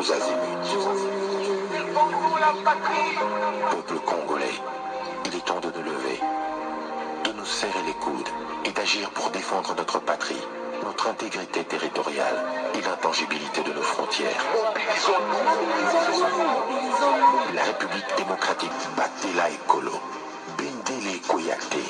tous azimuts. Peuple congolais, il est temps de nous lever, de nous serrer les coudes et d'agir pour défendre notre patrie, notre intégrité territoriale et l'intangibilité de nos frontières. La République démocratique Batela Ekolo, Bendele Koyate.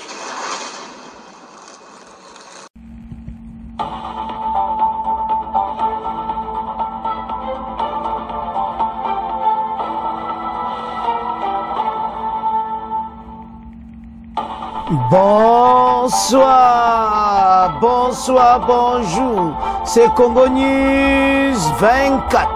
Bonsoir, bonsoir, bonjour, c'est Congo News 24.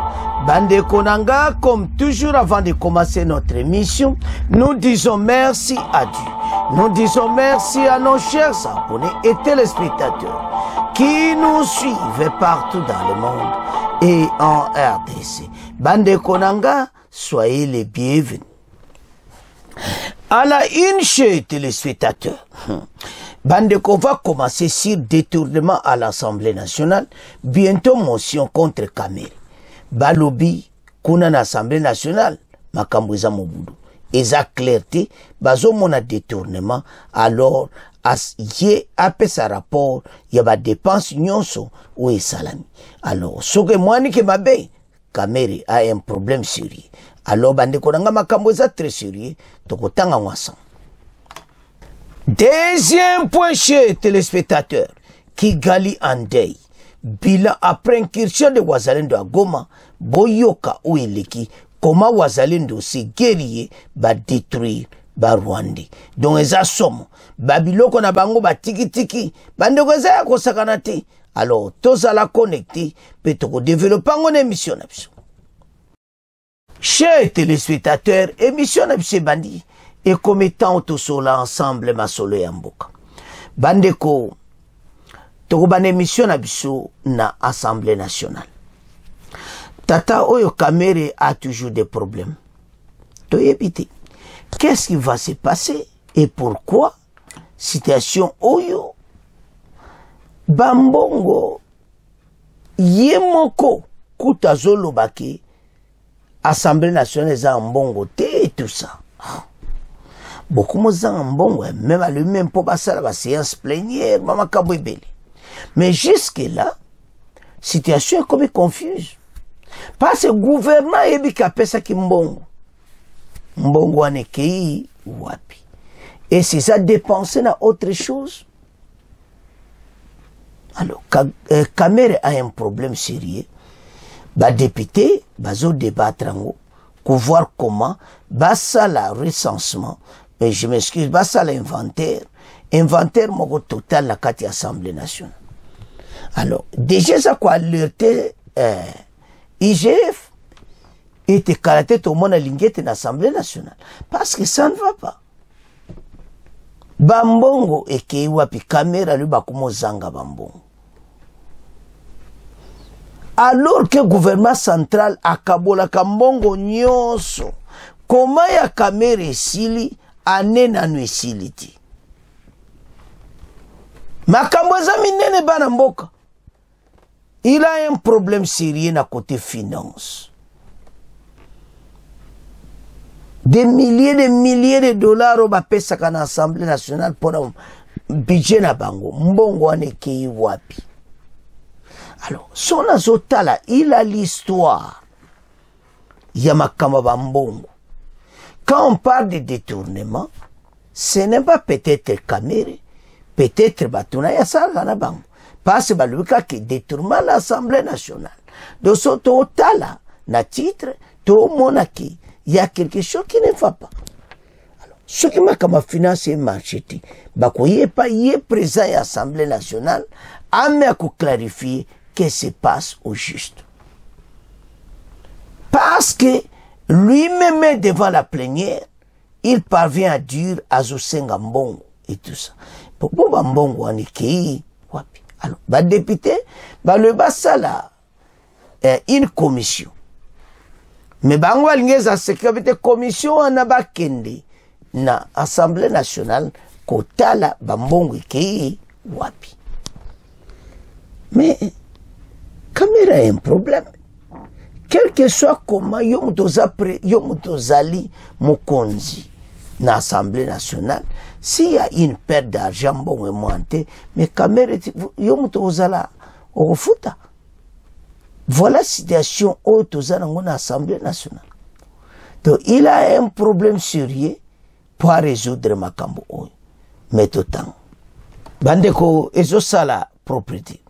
Bande Konanga, comme toujours avant de commencer notre émission, nous disons merci à Dieu. Nous disons merci à nos chers abonnés et téléspectateurs qui nous suivent partout dans le monde et en RDC. Bande Konanga, soyez les bienvenus. À la une chez téléspectateurs, Bandeko va commencer sur détournement à l'Assemblée nationale, bientôt motion contre Kamere. Balobi, kuna na Assemblée nationale, Makambouza Mobudu. Eza clarté, bazo mona détournement, alors, as yé apé sa rapport, yaba dépense nyonso, ou e salami. Alors, soke mwani ke mabe, Kamere a un problème sérieux. Alors, Bandeko nanga Makambouza très sérieux, tokotanga wasan. Deuxième point chez téléspectateurs, Kigali Andei, bilan après incursion de Wazalendo à Goma, Boyoka ou Eleki, comment Wazalendo s'est guerrier, va détruire, va Rwandais. Donc, eza somme, Babiloko na bango ba tiki tiki, bandeko eza ya kosakanate. Alors, tous à la connecter, peut-être développer une émission. Chers téléspectateurs, émission Nabse Bandi, et comme étant tout cela ensemble, ma solo yamboka. Bandeko, tokoban émission Nabiso na Assemblée nationale. Tata Oyo Kamere a toujours des problèmes. Toyebite, qu'est-ce qui va se passer et pourquoi? Situation Oyo, Bambongo, Yemoko, Kutazolo Baki, Assemblée nationale eza mbongo te et tout ça. Beaucoup de mbongo, même à lui-même pour passer la séance plénière, maman Kabouibeli. Mais jusque-là, situation est comme confuse. Parce que le gouvernement est capé ça qui mbongo. Mbongo ane kei wapi. Et si ça dépensé dans autre chose. Alors, Kamere a un problème sérieux. Ba député, bazo débattre pour voir comment, basa la recensement, mais je m'excuse, basa l'inventaire, inventaire moko total la carte Assemblée nationale. Alors, déjà ça quoi alerté IGF était karaté tout le monde à l'ingéte l'Assemblée nationale. Parce que ça ne va pas. Bambongo et Keiwapi Kamera lui bakumo zanga bambongo. Alors que le gouvernement central a kabola kambongo nyonso, comment ya Kamere sili anena no esiliti. Makamboza minene bana mboka. Il a un problème sérieux na côté finance. Des milliers de dollars au bapesa kana Assemblée nationale pour un budget na bango. Mbongo ane kei wapi. Alors, son azotala, il a l'histoire. Yamakama Bambongo. Quand on parle de détournement, ce n'est pas peut-être Kamere, peut-être Batuna Yassara Bango. Parce que le qui détournement l'Assemblée nationale. De ce totala, na titre, tout monaki, il y a quelque chose qui ne va pas. Alors, ce qui m'a comme financé marché, bako yé pas yé présent à l'Assemblée nationale, a me clarifier qu'est-ce qui se passe au juste. Parce que lui-même devant la plénière, il parvient à dire à Zosenga Mbongo et tout ça. Pourquoi Mbongo en est wapi? Alors, le député, le basala, une commission. Mais bango alingeza sécurité commission en abakende na Assemblée nationale kotala Bambongo et wapi. Mais Kamere a un problème. quel que soit comment yo mutozali mokonzi na Assemblée nationale, s'il y a une perte d'argent bon et monté, mais caméra yo mutozala au futa. Voilà la situation où tozala dans l'Assemblée nationale. Donc il a un problème sérieux pour résoudre makambo oyo. Mais tout temps. Bandeko ezosala propriété.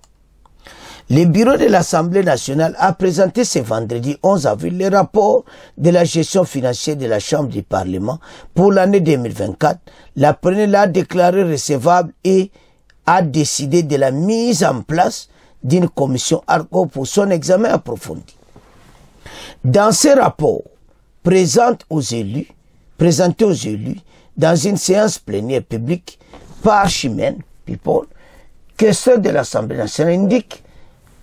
Le bureau de l'Assemblée nationale a présenté ce vendredi 11 avril le rapport de la gestion financière de la Chambre du Parlement pour l'année 2024. La plénière l'a déclaré recevable et a décidé de la mise en place d'une commission ad hoc pour son examen approfondi. Dans ce rapport, présenté aux élus, dans une séance plénière publique par Chimène People, questeur de l'Assemblée nationale indique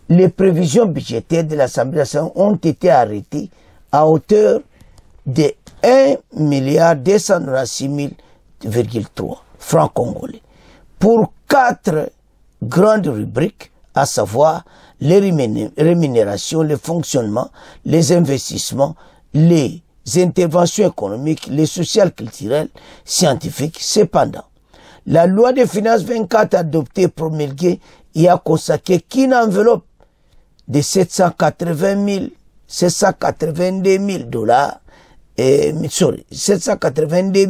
les prévisions budgétaires de l'Assemblée nationale ont été arrêtées à hauteur de 1,296,3 francs congolais pour 4 grandes rubriques, à savoir les rémunérations, le fonctionnement, les investissements, les interventions économiques, les sociales, culturelles, scientifiques. Cependant, la loi des finances 24 adoptée promulguée y a consacré qu'une enveloppe de 782 000 dollars, 782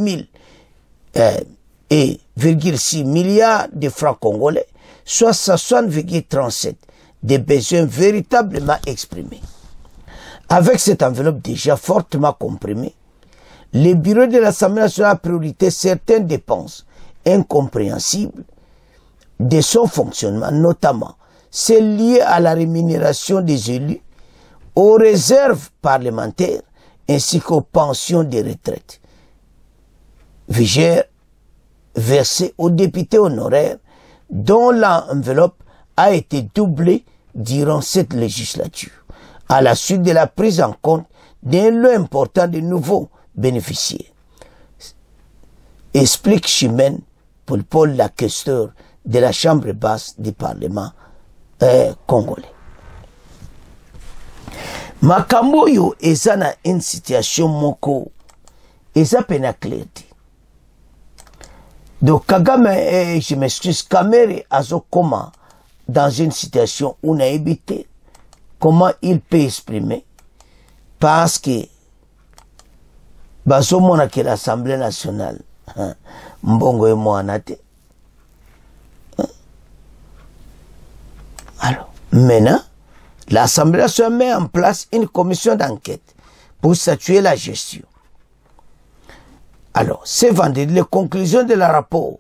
000,6 milliards de francs congolais, soit 60,37 des besoins véritablement exprimés. Avec cette enveloppe déjà fortement comprimée, le bureau de l'Assemblée nationale a priorité certaines dépenses incompréhensibles de son fonctionnement, notamment celles liées à la rémunération des élus, aux réserves parlementaires ainsi qu'aux pensions de retraite versées aux députés honoraires dont l'enveloppe a été doublée durant cette législature, à la suite de la prise en compte d'un lot important de nouveaux bénéficiaires. Explique Chimène Paul, la questeur de la Chambre basse du Parlement congolais. Makambo yo eza na une situation moko eza pena clarté. Donc Kagame, je m'excuse, Kamere azokoma dans une situation où on a évité comment il peut exprimer parce que bazomona que l'Assemblée nationale mbongo e moanate. Alors, maintenant, l'Assemblée nationale met en place une commission d'enquête pour statuer la gestion. Alors, ce vendredi, les conclusions de la rapport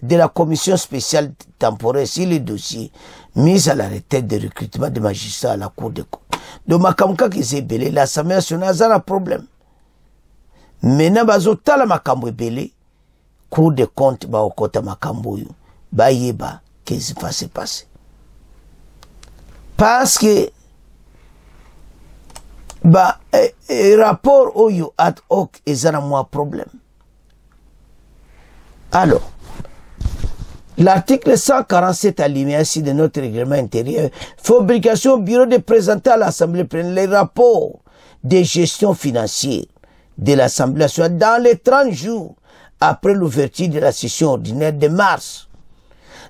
de la commission spéciale temporaire sur les dossiers mis à la retraite de recrutement des magistrats à la Cour des comptes. Donc, makamka qui s'est belé, l'Assemblée nationale a un problème. Maintenant, bazotala makambo belé, Cour des comptes, ba okota makambo yo, ba yeba, qu'est-ce qui va se passer. Parce que, rapport au yo ad hoc, ils ont un problème. Alors, l'article 147 alinéa 6 de notre règlement intérieur fait obligation au bureau de présenter à l'Assemblée plénière les rapports de gestion financière de l'Assemblée nationale dans les 30 jours après l'ouverture de la session ordinaire de mars.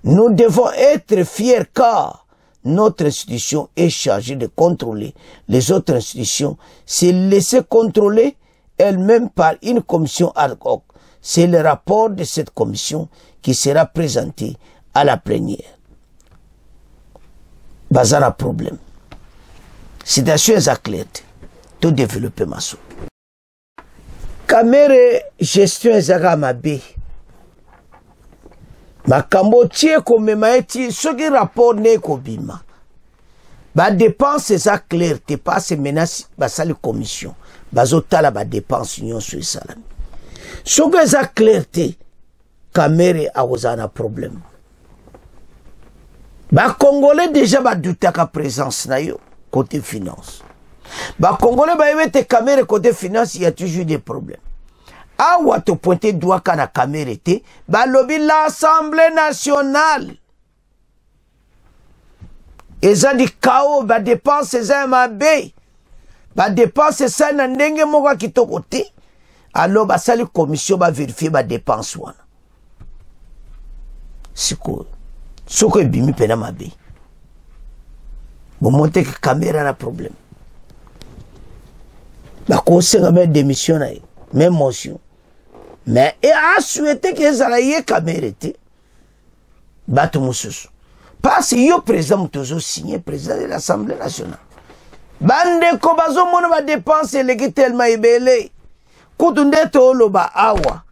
Nous devons être fiers car notre institution est chargée de contrôler les autres institutions, se laisser contrôler elle-même par une commission ad hoc. C'est le rapport de cette commission qui sera présenté à la plénière. Bazara problème. Situation est claire. Tout développé massou. Kamere gestion ezaka mabe. Makambo tie komema eti soki rapport ne kobima. Ba dépense eza clair te passe menace basali commission. Bazotala ba dépense nyonso esalami. Soki eza clair te Kamere awozana problème. Ba Congolais déjà ba doutaka présence na yo côté finance. Ba Congolais ba yete Kamere côté finance, il y a toujours des problèmes. Awa to pointer doigt kana Kamere te, ba lobi l'Assemblée nationale. Eza di chaos, ba dépense eza mabe. ba dépense ça na ndenge moko kitoko te alors ba sali commission ba vérifier ba dépense wana siko soko ebimi pena mabe bon monter que caméra na problème ba conseiller même démission même motion mais et a souhaité que ça y caméra te bato mususu parce que yo président toujours signé président de l'Assemblée nationale bande ko bazo mona ba dépense legi tellement ebele kutunde to loba awa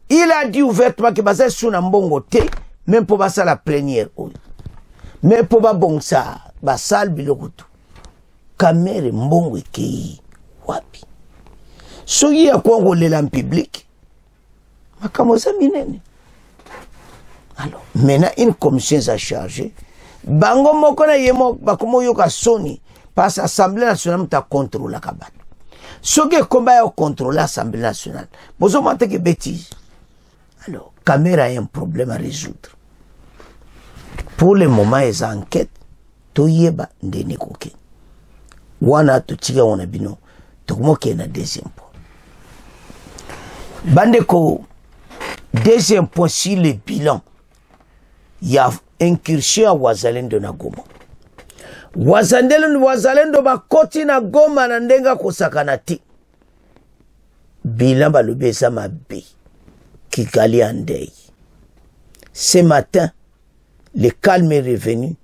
il a dit ouvertement que baza suna mbongo te même pour basa la plénière mais pour ba bongsa basal bilokutu kamere mbongo ekei wapi soki ya kongolela en public makamoza minene. Alors maintenant une commission a chargé bango moko na yemo bakomo yoka soni parce que l'Assemblée nationale ta contrôle la kabat soki komba ya contrôler l'Assemblée nationale bozo mante que bêtise. Alors caméra a un problème à résoudre pour le moment les enquêtes toyeba ndene koke wana totika wana bino tokomoke na deuxième point bande ko deuxième point sur le bilan il y a incursion à Wazalendo na Goma. Wazalendo bakoti na Goma na ndenga kosakana ti. Bilan balobi eza mabe kikali andei. Ce matin, le calme est revenu,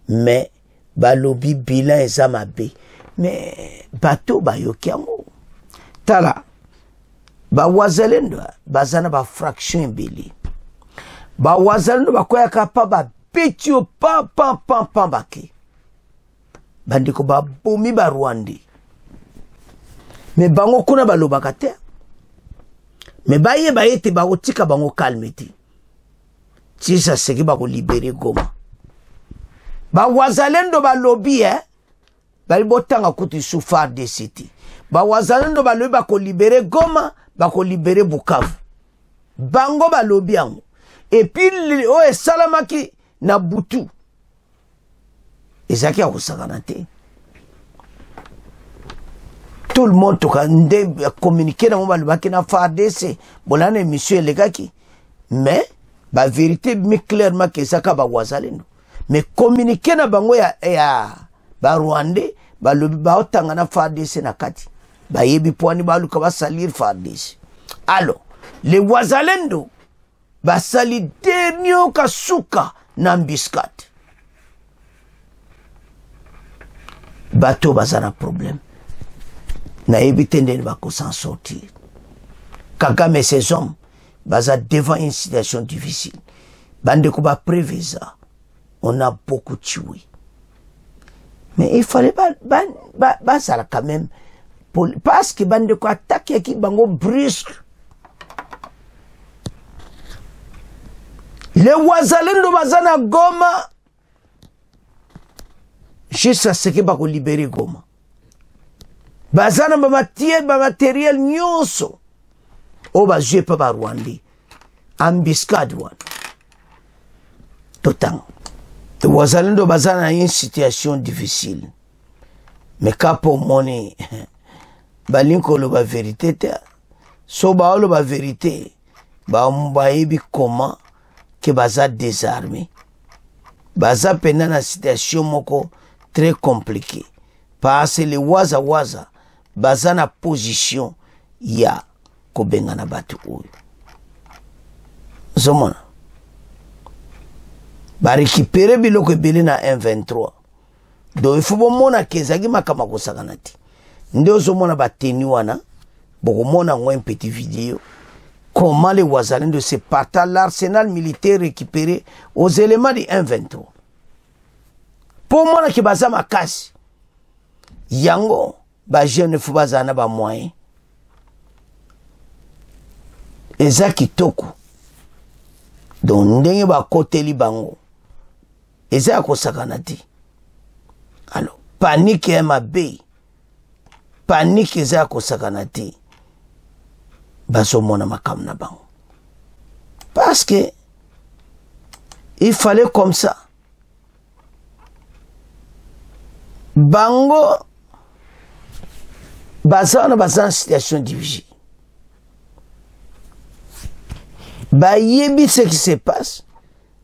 mais balobi bilan eza mabe. Mais bato bayoki yango. Tala, ba Wazalendo bazana ba fraction mbili. Ba Wazalendo bakoya kapa ba petio pam baki. Bandiko ba bomi ba Rwandi. Me bango kuna balobaka te. Me baye ete ba otika bango calme te. Tisa seki ba ko libérer Goma. Ba Wazalendo ba lobby bali botanga kuti soufar de city. Ba Wazalendo ba lobby ba ko libérer Goma, ba ko libérer Bukavu. Bango ba lobby yango. Et puis o salamaki na butu ezaki akusakana te tout le monde toka nde communiquer na mo balobaki na FARDC bolana émission elegaki mais ba vérité mais clairement que ezaka ba Wazalendo mais communiquer na bango ya ba Rwandais balobi ba otanga na FARDC na kati ba yebi poani baluka ba salir FARDC. Alors les Wazalendo basali dernier kasuka na mbiskat bato bazana problème na éviter de bako s'en sortir. Kagame et ses hommes baza devant une situation difficile bande ko ba prévisa on a beaucoup tué mais il fallait ba ça quand même parce que bande ko attaquer qui bango brusque. Les Wazalendo bazana Goma jusqu'à ce que bako libérer Goma. Bazana ba matériel nyonso o ba jouer pa ba Rwandi. Ambiscade wan. Totan. Les Wazalendo bazana une situation difficile. Mais kapo moni balinko lo ba vérité te. So ba lo ba vérité. Ba mbaebi comment que baza désarmé baza pena na situation moko très compliquée parce que les waza baza na position ya kobenga na batu oyo zomona ba récupérer biloko ebele na M23 donc il faut bomona kezaki makama kosakana ti nde ozomona bateni wana bokomona ngo un petit vidéo comment les Wazalendo se partagent l'arsenal militaire récupéré aux éléments du M23. Pour moi, qui baza makasi, yango, ba jeune fou bazana ba moyen. Eza kitoko. Donc, ndenge ba kote li bango. Eza ko sakanati. Alors, panique est ma bé. Panique eza ko sakanati. Baso mona makam na bango. Parce que il fallait comme ça. Bango baza situation difficile. Bayebi ce qui se passe.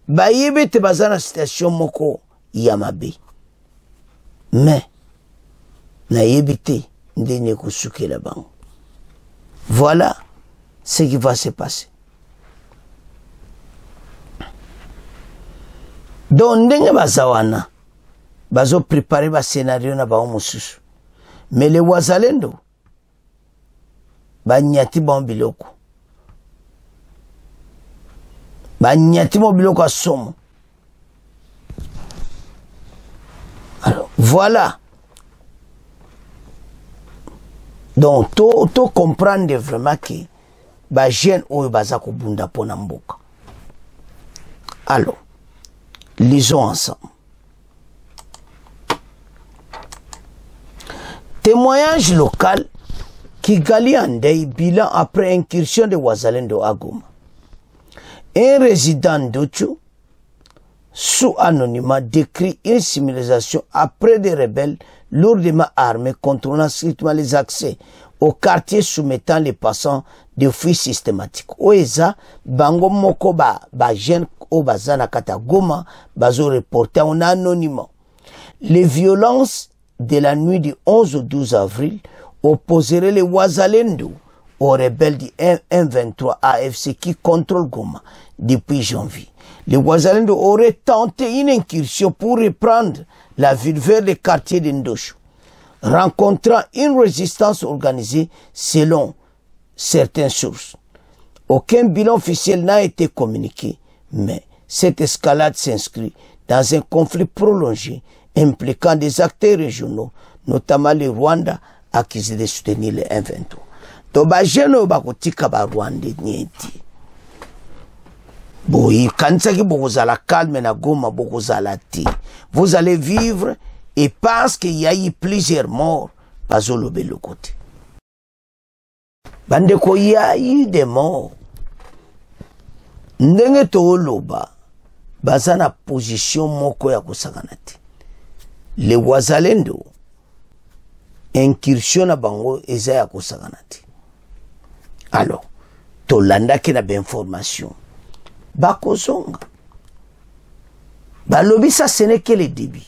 Bayebi te baza na situation moko yamabe. Mais nayebi te ndenge kosukela bango. Voilà ce qui va se passer. Donc ndenge baza wana bazo préparer ba scénario na bango mosusu. Mais les wazalendo banyati bon biloko. Banyati bon biloko a somo. Alors voilà. Donc to comprendre vraiment que ba jeune oyo baza ko bunda pona mboka. Alors lisons ensemble. Témoignage local Kigali Andei, bilan après incursion de Wazalendo à Goma. Un résident d'Ochu, sous anonymat, décrit une civilisation après des rebelles lourdement armés contrôlant strictement les accès au quartier soumettant les passants de fuites systématiques. Oeza, bango moko ba jeune o bazana kata Goma, bazo reporté en anonymat. Les violences de la nuit du 11 au 12 avril opposeraient les Wazalendo aux rebelles du M23 AFC qui contrôlent Goma depuis janvier. Les Wazalendo auraient tenté une incursion pour reprendre la ville vers les quartiers d'Indosho, rencontrant une résistance organisée selon certaines sources. Aucun bilan officiel n'a été communiqué, mais cette escalade s'inscrit dans un conflit prolongé impliquant des acteurs régionaux, notamment le Rwanda, accusé de soutenir le M23. Donc, bajeno bakotika ba Rwanda nieti. Boy, kansaki bokozala calme na Goma bokozala ti. Vous allez vivre et parce qu'il y a eu plusieurs morts, bazolobe le côté. Bandeko, il y a eu des morts. Ndenge to loba, bazana position moko ya kosakanati. Les Wazalendo incursion na bango eza ya kosakanati. Alors, tolanda ki na information. Bakozonga. Balobi ça ce n'est que le début.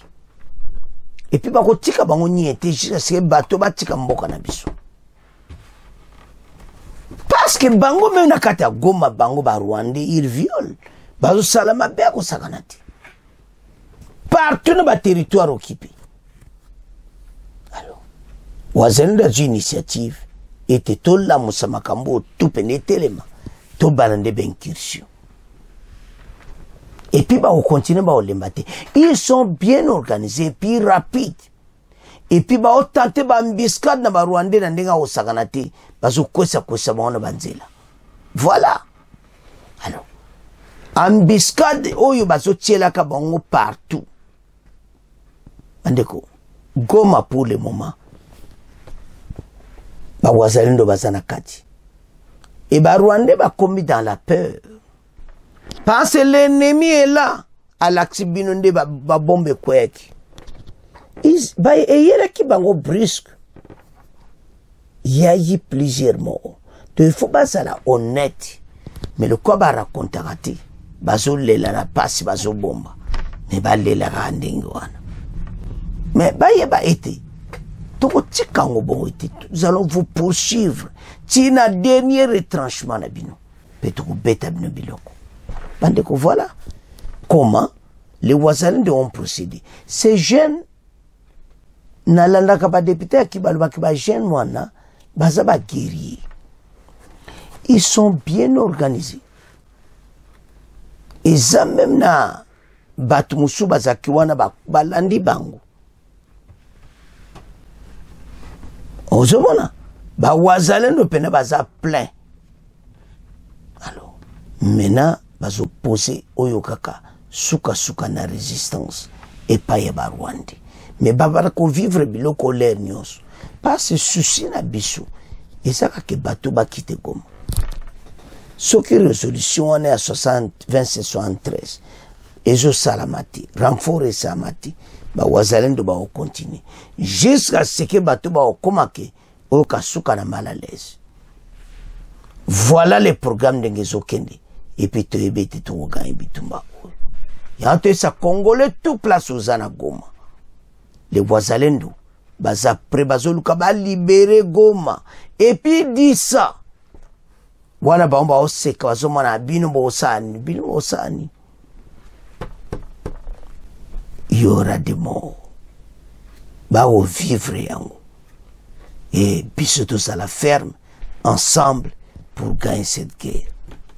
Et puis bakotika bango niente jusqu'à ce que bato batika mboka na biso. Parce que bango même na kata Goma bango ba Rwanda ils violent. Bazo salama be kosakanati. Partout dans le territoire occupé. Alors, Wazalendo a une initiative était tout là, Moussamakambo, tout pénétré, tout balandé d'incursion. Et puis, on continue à les mater. Ils sont bien organisés, puis rapides. Et puis, on tente de biscade dans le Rwanda, dans le Saganate, parce que ça, voilà. Alors, en biscade, oyo bazo tiela ka bango partout. Andeko, Goma pour le moment. Ba Wazalendo bazana kati. Et ba Rwanda ba commis dans la peur. Parce que l'ennemi est là. À l'axibinonde ba bombe kweki. Ba eyera ki bango brusque. Il y a eu plusieurs morts. Donc il faut pas ça là honnête. Mais le quoi ba raconter raté. Bazo lela la passe bazo bomba. Mais ba lela randingo wana. Mais ba yeba été. Nous allons vous poursuivre. Tina dernier retranchement na bino. Petoko beta bino biloko. Bandeko voilà comment les Wazalendo ont procédé. Ces jeunes n'alanda ka ba député qui balba ki ba jeune wana baza ba guerrier. Ils sont bien organisés. Et ça même na batumusu bazaki wana ba landi bango. Ozomona ba Wazalendo pena baza plein. Alors maintenant bazo poser oyo kaka suka na résistance et pas ya ba Rwanda. Mais babara ko vivre biloko l'air nyos. Pas ce souci na biso. Et ça ka ke bato ba kite Goma. Soki résolution on est à 2773. Ezo salamati, renfort samati. Ba Wazalendo ba o continue jusqu'à ce que bato ba o komake okasuka na mal à l'aise. Voilà le programme de Ngezokende. Et puis tu es bête tout au gain bitumba. Yante sa Congolais tout place aux Goma. Les Wazalendo, baza prebazoluka ba libérer Goma. Et puis dit ça. Wana ba omba oseka bazomana bino osani. Il y aura des morts. Ba o vivre yango. Et puis surtout à la ferme, ensemble, pour gagner cette guerre.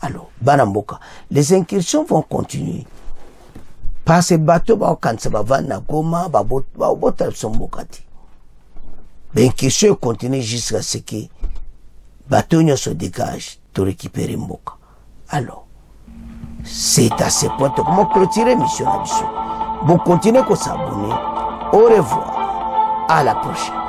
Alors, Banamboka, les incursions vont continuer. Par ces bateaux, quand ça va vendre Goma, les incursions continuent jusqu'à ce que les bateaux se dégagent pour récupérer Mboka. Alors, c'est à ce point que comment clôturer mission à mission. Vous continuez à s'abonner. Au revoir. À la prochaine.